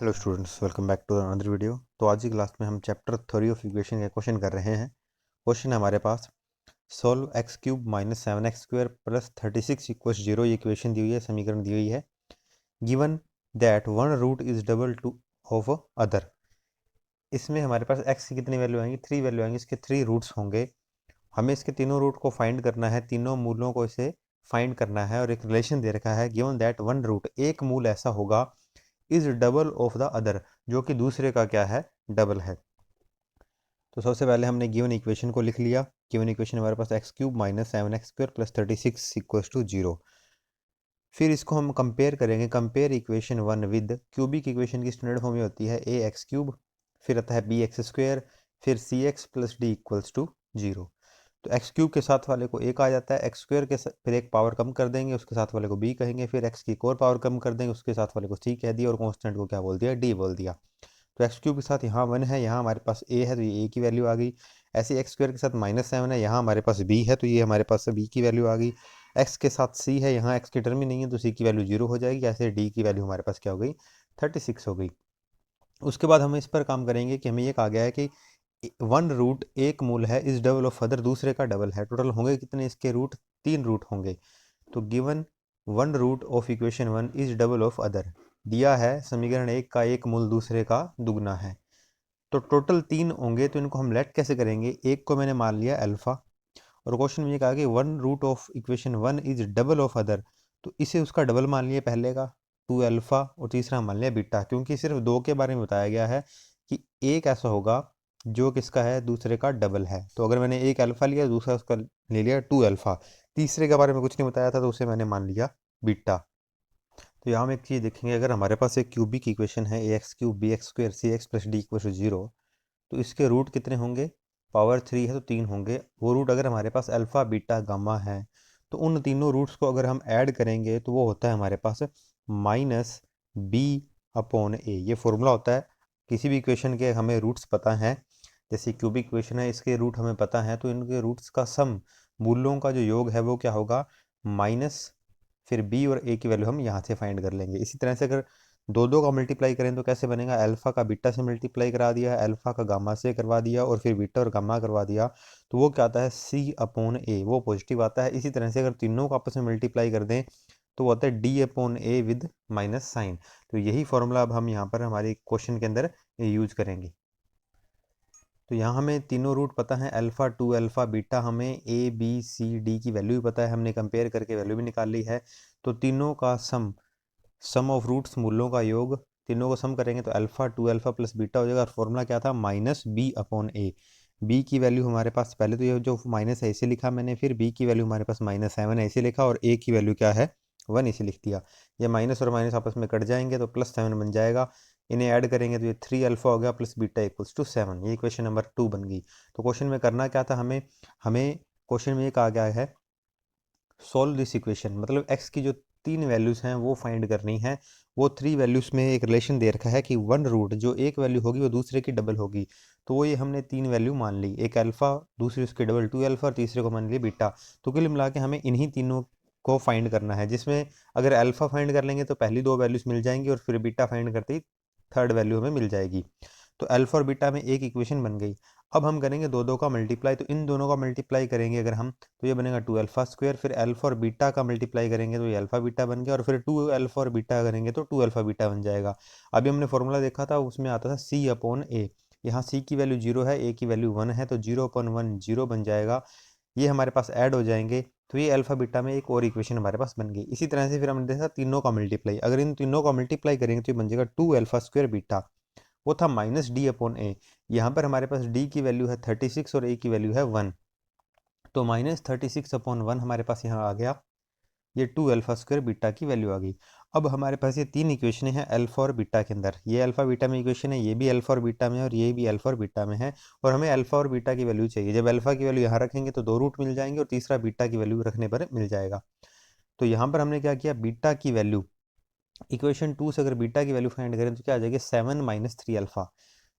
Hello students, welcome back to another video. तो आज की क्लास में हम चैप्टर थ्योरी ऑफ इक्वेशन के क्वेश्चन कर रहे हैं। क्वेश्चन है हमारे पास, solve x cube minus 7x² plus 36 equals 0। ये इक्वेशन दी हुई है, समीकरण दी हुई है। Given that one root is double two of other. इसमें हमारे पास एक्स की कितनी वैल्यू आएंगी? 3 वैल्यू आएंगी। इसके 3 रूट्स होंगे। हमें इसके तीनों रूट को फाइंड करना है, तीनों मूलों को इसे फाइंड करना है। और एक रिलेशन दे रखा है, गिवन दैट वन रूट, एक मूल ऐसा होगा, is double of the other, जो कि दूसरे का क्या है? डबल है। तो सबसे पहले हमने गिवन इक्वेशन को लिख लिया। गिवन इक्वेशन हमारे पास x cube minus 7x² plus 36 equals to 0। फिर इसको हम कंपेयर करेंगे। Compare equation 1 with cubic equation की स्टैंडर्ड फॉर्म में होती है ए एक्स क्यूब, फिर आता है बी एक्स स्क्वेयर, फिर C x plus D equals to 0। तो एक्स क्यूब के साथ वाले को एक आ जाता है, एक्स स्क्वेयर के फिर एक पावर कम कर देंगे, उसके साथ वाले को बी कहेंगे, फिर एक्स की एक और पावर कम कर देंगे, उसके साथ वाले को सी कह दिया, और कॉन्स्टेंट को क्या बोल दिया? डी बोल दिया। तो एक्स क्यूब के साथ यहाँ 1 है, यहाँ हमारे पास ए है, तो ये ए की वैल्यू आ गई। ऐसे एक्स स्क्वेयर के साथ -7 है, यहाँ हमारे पास बी है, तो ये हमारे पास बी की वैल्यू आ गई। एक्स के साथ सी है, यहाँ एक्स की टर्म ही नहीं है, तो सी की वैल्यू 0 हो जाएगी। ऐसे डी की वैल्यू हमारे पास क्या हो गई? 36 हो गई। उसके बाद हम इस पर काम करेंगे कि हमें ये कहा गया है कि वन रूट एक मूल है, इस डबल ऑफ अदर, दूसरे का डबल है। टोटल होंगे कितने इसके रूट? 3 रूट होंगे। तो given one root of equation 1 is double of other, दिया है समीकरण एक का एक मूल दूसरे का दुगना है। तो टोटल 3 होंगे, तो इनको हम लेट कैसे करेंगे? एक को मैंने मान लिया अल्फा, और क्वेश्चन में ये कहा कि one root of equation 1 is double of other, तो इसे उसका डबल मान लिया पहले का 2 अल्फा, और तीसरा मान लिया बीटा, क्योंकि सिर्फ दो के बारे में बताया गया है कि एक ऐसा होगा जो किसका है? दूसरे का डबल है। तो अगर मैंने एक अल्फा लिया, दूसरा उसका ले लिया 2 अल्फा, तीसरे के बारे में कुछ नहीं बताया था, तो उसे मैंने मान लिया बीटा। तो यहाँ हम एक चीज़ देखेंगे, अगर हमारे पास एक क्यूबिक इक्वेशन है A x cube B x square C x plus D equal to 0, तो इसके रूट कितने होंगे? पावर 3 है तो 3 होंगे। वो रूट अगर हमारे पास अल्फ़ा बीटा गामा है, तो उन तीनों रूट्स को अगर हम ऐड करेंगे तो वो होता है हमारे पास माइनस बी अपॉन ए। ये फॉर्मूला होता है। किसी भी इक्वेशन के हमें रूट्स पता हैं, जैसे क्यूबिक इक्वेशन है, इसके रूट हमें पता है, तो इनके रूट्स का सम, मूलों का जो योग है वो क्या होगा? माइनस, फिर बी और ए की वैल्यू हम यहाँ से फाइंड कर लेंगे। इसी तरह से अगर दो दो का मल्टीप्लाई करें तो कैसे बनेगा? अल्फा का बीटा से मल्टीप्लाई करा दिया, अल्फा का गामा से करवा दिया, और फिर बीटा और गामा करवा दिया, तो वो क्या आता है? सी अपॉन ए, वो पॉजिटिव आता है। इसी तरह से अगर तीनों को आपस में मल्टीप्लाई कर दें तो वो आता है D upon A with minus sign. तो यही फॉर्मूला अब हम यहाँ पर हमारे क्वेश्चन के अंदर यूज करेंगे। तो यहाँ हमें तीनों रूट पता है, अल्फा 2 अल्फा बीटा, हमें ए बी सी डी की वैल्यू भी पता है, हमने कंपेयर करके वैल्यू भी निकाल ली है। तो तीनों का सम ऑफ रूट्स, मूलों का योग, तीनों को सम करेंगे तो अल्फा 2 अल्फा प्लस बीटा हो जाएगा। और फॉर्मूला क्या था? माइनस बी अपॉन ए। बी की वैल्यू हमारे पास, पहले तो ये जो माइनस है इसे लिखा मैंने, फिर बी की वैल्यू हमारे पास -7 है इसे लिखा, और ए की वैल्यू क्या है? 1 इसे लिख दिया। ये माइनस और माइनस आपस में कट जाएंगे तो +7 बन जाएगा। इन्हें ऐड करेंगे तो ये 3 अल्फा हो गया प्लस बीटा इक्वल्स टू 7। ये इक्वेशन नंबर 2 बन गई। तो क्वेश्चन में करना क्या था हमें? हमें क्वेश्चन में ये कहा गया है, सॉल्व दिस इक्वेशन, मतलब एक्स की जो 3 वैल्यूज़ हैं वो फाइंड करनी है। वो 3 वैल्यूज़ में एक रिलेशन दे रखा है कि वन रूट जो एक वैल्यू होगी वो दूसरे की डबल होगी। तो वो ये हमने 3 वैल्यू मान ली, एक अल्फ़ा, दूसरी उसकी डबल 2 अल्फ़ा, और तीसरे को मान लिया बीटा। तो कुल मिला के हमें इन्हीं तीनों को फाइंड करना है, जिसमें अगर अल्फ़ा फाइंड कर लेंगे तो पहली 2 वैल्यूज़ मिल जाएंगी, और फिर बीटा फाइंड करते ही थर्ड वैल्यू हमें मिल जाएगी। तो अल्फ़ा और बीटा में एक इक्वेशन बन गई। अब हम करेंगे दो दो का मल्टीप्लाई, तो इन दोनों का मल्टीप्लाई करेंगे अगर हम, तो ये बनेगा 2 अल्फा स्क्वायर, फिर अल्फा और बीटा का मल्टीप्लाई करेंगे तो ये अल्फा बीटा बन गया, और फिर 2 अल्फा और बीटा करेंगे तो 2 अल्फा बीटा बन जाएगा। अभी हमने फॉर्मूला देखा था, उसमें आता था सी अपॉन ए। यहाँ सी की वैल्यू 0 है, ए की वैल्यू 1 है, तो 0/1 0 बन जाएगा। ये हमारे पास ऐड हो जाएंगे, तो ये अल्फा बीटा में एक और इक्वेशन हमारे पास बन गई। इसी तरह से फिर हमने देखा तीनों का मल्टीप्लाई, अगर इन तीनों का मल्टीप्लाई करेंगे तो ये बन जाएगा 2 अल्फा स्क्वायर बीटा, वो था माइनस डी अपॉन ए। यहाँ पर हमारे पास डी की वैल्यू है 36 और ए की वैल्यू है 1, तो -36/1 हमारे पास यहाँ आ गया। ये 2 अल्फा स्क्वायर बीटा की वैल्यू आ गई। अब हमारे पास ये 3 इक्वेशन हैं अल्फा और बीटा के अंदर। ये अल्फा बीटा में इक्वेशन है, ये भी अल्फा और बीटा में है, और ये भी अल्फा और बीटा में है, और हमें अल्फा और बीटा की वैल्यू चाहिए। जब अल्फा की वैल्यू यहाँ रखेंगे तो 2 रूट मिल जाएंगे, और तीसरा बीटा की वैल्यू रखने पर मिल जाएगा। तो यहाँ पर हमने क्या किया, बीटा की वैल्यू, इक्वेशन 2 से अगर बीटा की वैल्यू फाइंड करें तो क्या आ जाएगी? 7 - 3 अल्फा।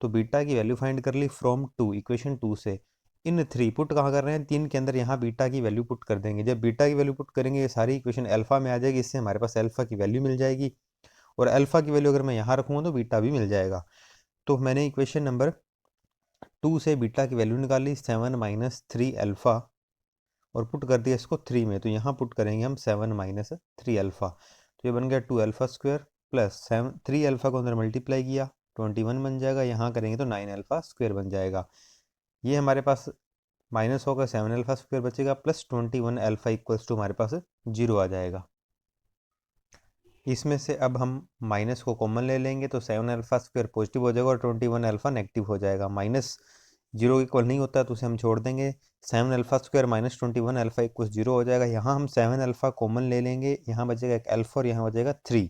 तो बीटा की वैल्यू फाइंड कर ली फ्रॉम 2, इक्वेशन 2 से। इन 3 पुट कहाँ कर रहे हैं? 3 के अंदर, यहाँ बीटा की वैल्यू पुट कर देंगे। जब बीटा की वैल्यू पुट करेंगे ये सारी इक्वेशन अल्फा में आ जाएगी, इससे हमारे पास अल्फा की वैल्यू मिल जाएगी। और अल्फ़ा की वैल्यू अगर मैं यहाँ रखूँगा तो बीटा भी मिल जाएगा। तो मैंने इक्वेशन नंबर 2 से बीटा की वैल्यू निकाली 7 माइनस 3 अल्फ़ा और पुट कर दिया इसको 3 में, तो यहाँ पुट करेंगे हम 7 माइनस 3 अल्फ़ा, तो ये बन गया 2 अल्फ़ा स्क्वायर प्लस 3 अल्फ़ा को अंदर मल्टीप्लाई किया 21 बन जाएगा, यहाँ करेंगे तो 9 अल्फ़ा स्क्वायर बन जाएगा। ये हमारे पास माइनस होगा 7 अल्फ़ा स्क्वायर बचेगा प्लस 21 अल्फ़ा इक्वल्स टू हमारे पास 0 आ जाएगा। इसमें से अब हम माइनस को कॉमन ले लेंगे तो 7 अल्फ़ा स्क्वायर पॉजिटिव हो जाएगा और 21 अल्फ़ा नेगेटिव हो जाएगा। माइनस 0 इक्वल नहीं होता तो उसे हम छोड़ देंगे। 7 alpha square minus 21 alpha equal 0 हो जाएगा। यहाँ हम 7 अल्फ़ा कॉमन ले लेंगे, यहाँ बचेगा एक अल्फ़ा और यहाँ बचेगा 3।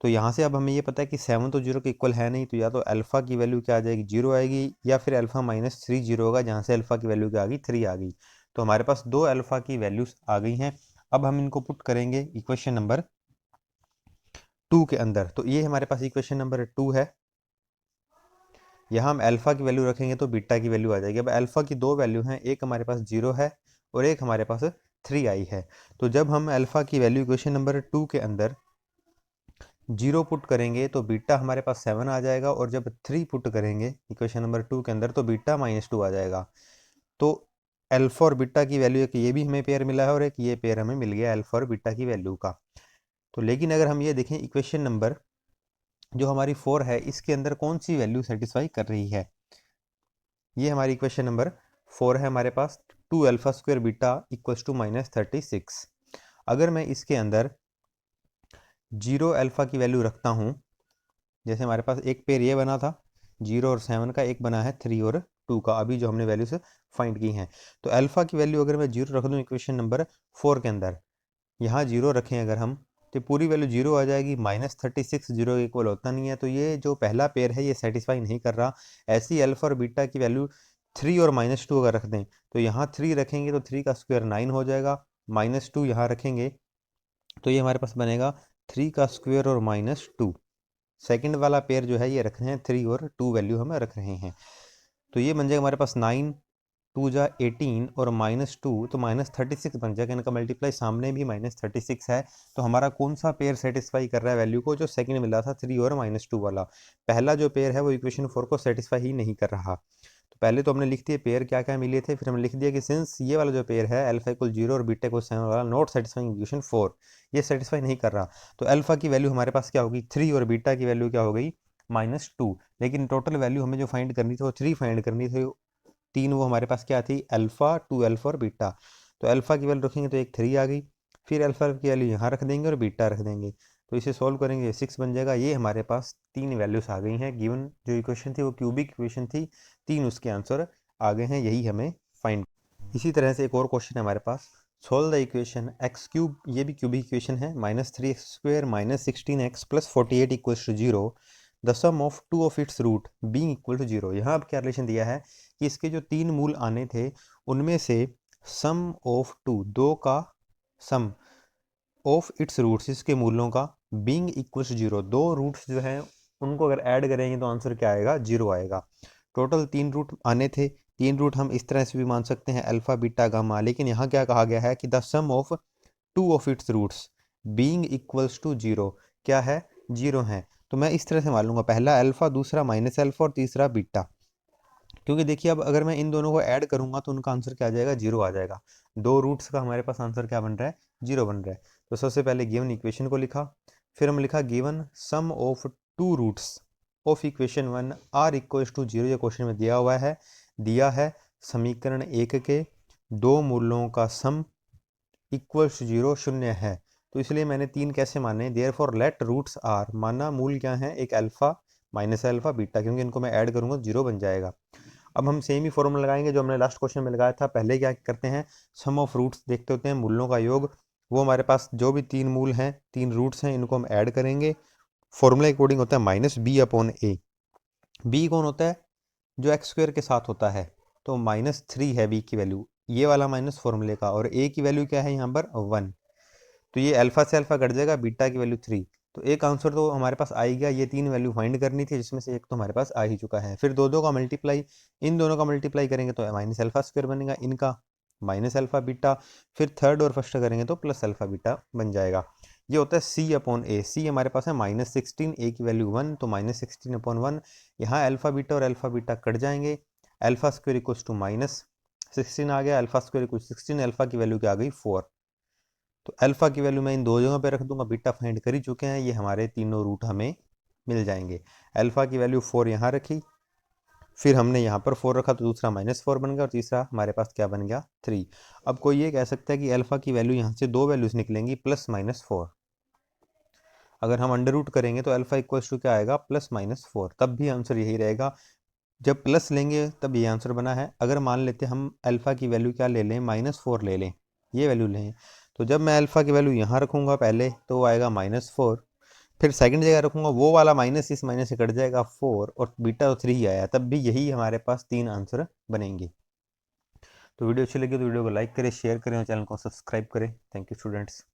तो यहाँ से अब हमें ये पता है कि 7 तो 0 के इक्वल है नहीं, तो या तो अल्फ़ा की वैल्यू क्या आ जाएगी 0 आएगी, या फिर अल्फ़ा माइनस 3 0 होगा, जहाँ से अल्फ़ा की वैल्यू क्या आ गई 3 आ गई। तो हमारे पास 2 अल्फ़ा की वैल्यूज आ गई हैं। अब हम इनको पुट करेंगे इक्वेशन नंबर 2 के अंदर। तो ये हमारे पास इक्वेशन नंबर 2 है। यहाँ हम अल्फ़ा की वैल्यू रखेंगे तो बीटा की वैल्यू आ जाएगी। अब अल्फ़ा की दो वैल्यू हैं, एक हमारे पास 0 है और एक हमारे पास 3 आई है। तो जब हम अल्फ़ा की वैल्यू इक्वेशन नंबर 2 के अंदर 0 पुट करेंगे तो बीटा हमारे पास 7 आ जाएगा, और जब 3 पुट करेंगे इक्वेशन नंबर 2 के अंदर तो बीटा -2 आ जाएगा। तो अल्फ़ा और बीटा की वैल्यू, एक ये भी हमें पेयर मिला है और एक ये पेयर हमें मिल गया अल्फ़ा और बीटा की वैल्यू का। तो लेकिन अगर हम ये देखें इक्वेशन नंबर जो हमारी 4 है, इसके अंदर कौन सी वैल्यू सेटिस्फाई कर रही है। ये हमारी इक्वेशन नंबर 4 है हमारे पास, 2 alpha square beta equals to -36। अगर मैं इसके अंदर 0 अल्फ़ा की वैल्यू रखता हूँ, जैसे हमारे पास एक पेयर ये बना था 0 और 7 का, एक बना है 3 और 2 का, अभी जो हमने वैल्यूज फाइंड की हैं। तो अल्फ़ा की वैल्यू अगर मैं 0 रख दूँ इक्वेशन नंबर 4 के अंदर, यहाँ 0 रखें अगर हम, तो पूरी वैल्यू 0 आ जाएगी। -36 0 के इक्वल होता नहीं है, तो ये जो पहला पेयर है ये सेटिस्फाई नहीं कर रहा। ऐसी अल्फ़ा और बीटा की वैल्यू 3 और -2 अगर रख दें, तो यहाँ 3 रखेंगे तो 3 का स्क्वायर 9 हो जाएगा, -2 यहाँ रखेंगे तो ये हमारे पास बनेगा 3 का स्क्वायर और -2। सेकंड वाला पेयर जो है ये रख रहे हैं 3 और 2 वैल्यू हम रख रहे हैं, तो ये बन जाएगा हमारे पास 9 2 जा 18 और -2, तो -36 बन जाएगा। इनका मल्टीप्लाई सामने भी -36 है। तो हमारा कौन सा पेयर सेटिस्फाई कर रहा है वैल्यू को, जो सेकंड मिला था 3 और -2 वाला। पहला जो पेयर है वो इक्वेशन 4 को सेटिस्फाई ही नहीं कर रहा। तो पहले तो हमने लिख दिए पेयर क्या क्या मिले थे, फिर हमने लिख दिया कि सिंस ये वाला जो पेयर है अल्फा इक्वल 0 और बीटा इक्वल 7 वाला नॉट सेटिस्फाइंग इक्वेशन 4, ये सेटिस्फाई नहीं कर रहा। तो अल्फा की वैल्यू हमारे पास क्या होगी 3 और बीटा की वैल्यू क्या हो गई -2। लेकिन टोटल वैल्यू हमें जो फाइंड करनी थी वो 3 फाइंड करनी थी, 3 वो हमारे पास क्या थी अल्फ़ा 2 अल्फ़ा और बीटा। तो अल्फ़ा की वैल्यू रखेंगे तो एक 3 आ गई, फिर अल्फ़ा की वैल्यू यहाँ रख देंगे और बीटा रख देंगे, तो इसे सॉल्व करेंगे 6 बन जाएगा। ये हमारे पास 3 वैल्यूज आ गई हैं। गिवन जो इक्वेशन थी वो क्यूबिक इक्वेशन थी, 3 उसके आंसर आ गए हैं, यही हमें फाइंड। इसी तरह से एक और क्वेश्चन है हमारे पास, solve the equation x cube, ये भी क्यूबिक इक्वेशन है, -3x square -16x + 48 = 0, the sum of two of its root being equal to 0। यहाँ अब क्या रिलेशन दिया है कि इसके जो 3 मूल आने थे उनमें से सम ऑफ टू, दो का सम ऑफ इट्स रूट्स, इसके मूलों का बीइंग इक्वल टू 0, दो रूट्स जो हैं उनको अगर ऐड करेंगे तो आंसर क्या आएगा 0 आएगा। टोटल 3 रूट आने थे, 3 रूट हम इस तरह से भी मान सकते हैं अल्फा बीटा गामा, लेकिन यहाँ क्या कहा गया है कि the sum of two of its roots being equals to 0 क्या है 0 है। तो मैं इस तरह से मान लूंगा, पहला अल्फा, दूसरा माइनस अल्फा और तीसरा बीटा, क्योंकि देखिए अब अगर मैं इन दोनों को ऐड करूंगा तो उनका आंसर क्या आ जाएगा 0 आ जाएगा। दो रूट्स का हमारे पास आंसर क्या बन रहा है 0 बन रहा है। तो सबसे पहले गिवन इक्वेशन को लिखा, फिर हम लिखा given sum of two roots of equation 1 are equals to 0, ये क्वेश्चन में दिया है समीकरण 1 के दो मूलों का सम इक्वल्स 0 शून्य है। तो इसलिए मैंने 3 कैसे माने, therefore let roots are, माना मूल क्या है एक अल्फा माइनस अल्फा बीटा, क्योंकि इनको मैं ऐड करूंगा 0 बन जाएगा। अब हम सेम ही फॉर्मूला लगाएंगे जो हमने लास्ट क्वेश्चन में लगाया था। पहले क्या करते हैं, सम ऑफ रूट्स देखते होते हैं, मूलों का योग। वो हमारे पास जो भी 3 मूल हैं, 3 रूट्स हैं, इनको हम ऐड करेंगे। फॉर्मूला अकॉर्डिंग होता है -b/a। b कौन होता है, जो एक्स स्क्वायर के साथ होता है, तो -3 है b की वैल्यू, ये वाला माइनस फॉर्मूले का, और a की वैल्यू क्या है यहाँ पर 1। तो ये अल्फा से अल्फा कट जाएगा, बीटा की वैल्यू 3। तो एक आंसर तो हमारे पास आ ही गया, ये 3 वैल्यू फाइंड करनी थी जिसमें से एक तो हमारे पास आ ही चुका है। फिर दो का मल्टीप्लाई, इन दोनों का मल्टीप्लाई करेंगे तो माइनस अल्फा स्क्वायर बनेगा, इनका माइनस अल्फा बीटा, फिर थर्ड और फर्स्ट करेंगे तो प्लस अल्फा बीटा बन जाएगा। ये होता है सी अपॉन ए। सी हमारे पास है -16, ए की वैल्यू 1, तो -16/1। यहाँ अल्फा बीटा और अल्फा बीटा कट जाएंगे, अल्फा स्क्वायर इक्वल्स टू -16 आ गया, अल्फा स्क्वायर इक्वल 16, अल्फा की वैल्यू क्या आ गई 4। तो अल्फा की वैल्यू मैं इन दो जगहों पे रख दूंगा, बीटा फाइंड कर ही चुके हैं, ये हमारे तीनों रूट हमें मिल जाएंगे। अल्फा की वैल्यू 4 यहाँ रखी, फिर हमने यहाँ पर 4 रखा तो दूसरा -4 बन गया और तीसरा हमारे पास क्या बन गया 3। अब कोई ये कह सकता है कि अल्फा की वैल्यू यहाँ से दो वैल्यूज निकलेंगी +-4। अगर हम अंडर रूट करेंगे तो अल्फा इक्वल्स टू क्या आएगा +-4, तब भी आंसर यही रहेगा। जब प्लस लेंगे तब ये आंसर बना है। अगर मान लेते हम अल्फा की वैल्यू क्या ले लें -4 ले लें, ये वैल्यू लें, तो जब मैं अल्फा की वैल्यू यहाँ रखूँगा पहले तो आएगा -4, फिर सेकंड जगह रखूँगा वो वाला माइनस इस माइनस से कट जाएगा 4, और बीटा तो 3 आया, तब भी यही हमारे पास 3 आंसर बनेंगे। तो वीडियो अच्छी लगी तो वीडियो को लाइक करें, शेयर करें और चैनल को सब्सक्राइब करें। Thank you students.